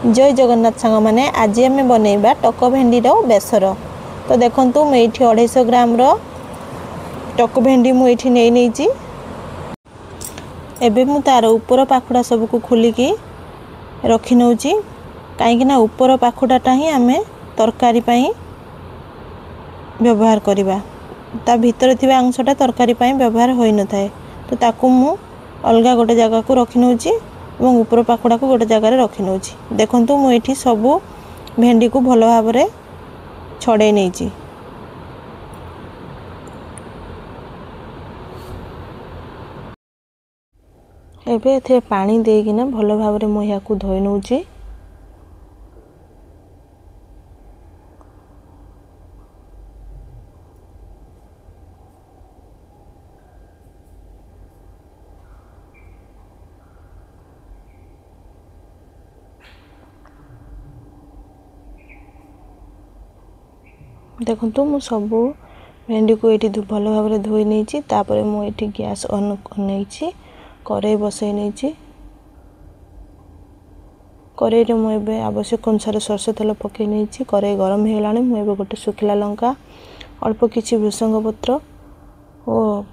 जय जगन्नाथ सांग मैंने आज आम बनइबा टक भेंडी बेसर। तो देखु मुझे 250 ग्राम टक भेंडी मुझे नहीं एबे मु तार ऊपर पाखुड़ा सबको खोलिकी रखी नौ कहीं ऊपर पाखुड़ाटा ही आम तरकारी व्यवहार करवा ता भीतर थिबा अंशटा तरकारी व्यवहार हो न थाए। तो ताकू मु अलगा गोटे जगह को रखी नौ और ऊपर पाखुड़ा को गोटे जगह रखी नौ। देखंतु मु एठी सबु भेंडी को भल भाव में छड़े नहीं। एबे एथे पानी देकिना भल भाव में मुझे को धोई नौ। देखंतु मु सबु भेंडी को ये भल भाव में धोई नहीं। तापर मुझे गैस ऑन नहीं कड़ाई बसई नहीं। कड़ाई मुझे आवश्यक अनुसार सरसों तेल पकई नहीं। कड़ाई गरम हो गलानी मुझे गोटे सुखिला लंका अल्प किछि भृसंग पत्र और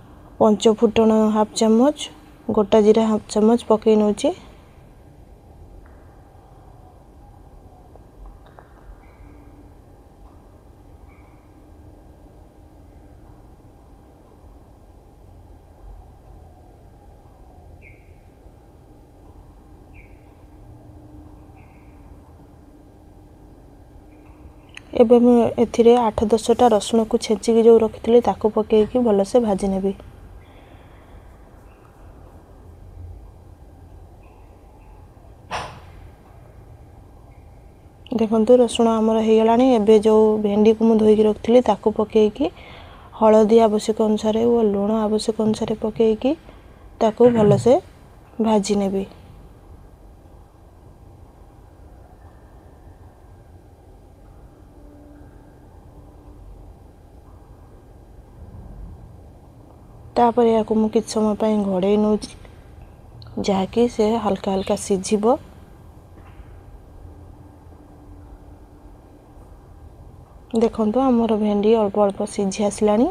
5 फुटण हाफ चामच गोटा जीरा हाफ चामच पकई नौ। एबे मैं एथिरे 8-10टा रसुण को छेचिकी जो रखी ताको पकईकी भलसे भाजी नेबी। देखंतु रसुण आमर हो गलानी। एबे जो भेंडी को मु धोईकी रखी ताको पकईकी हलदी आवश्यक अनुसार और लुण आवश्यक अनुसार पकईकी ताको भलसे भाजी नेबी। तापर या को मु किछ समय पई घोड़े नौ जहाँकि से हल्का हल्का सिझिबो। देखंतु हमर भेंडी अल्प अल्प सिझी आसलानी।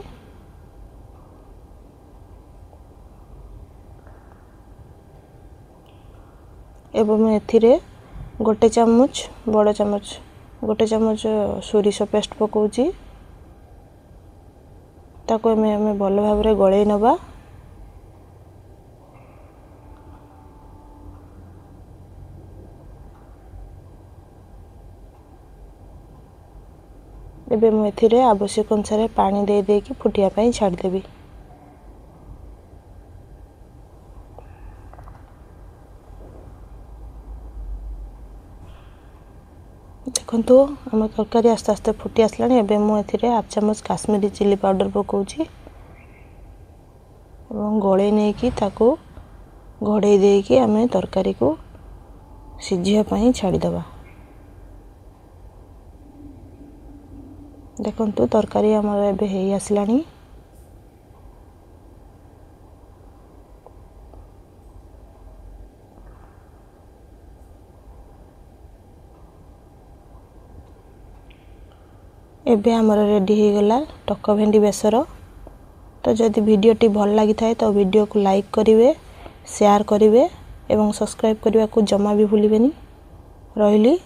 एवं मैं एथिरे गोटे चामच बड़ चामच गोटे चामच सोरिष पेस्ट पकाउची ताको हमें भल भाव में गलई नबा। एबे मु एथिरे आवश्यक अनुसार पानी दे देकी फुटिया पई छाड़ देबी। देखंतु आम तरकारी आस्ते आस्ते फुटी आसलानी। एबे मु एथिरे हाफ चामच काश्मीरी चिली पाउडर पकाउची और गलई नहीं कि ताको घोड़े देकी आम तरकारी को सिझिया पई छाड़ी दबा। देखंतु तरकारी हमर एबे हेई आसलानी। एबे हमर रेडी हो गला टक भेंडी बेसर। तो जदि वीडियोटी भल लगी थाए तो वीडियो को लाइक करिवे, शेयर करिवे एवं सब्सक्राइब करने को जमा भी भूलिबेनी। रहिली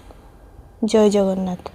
जय जगन्नाथ।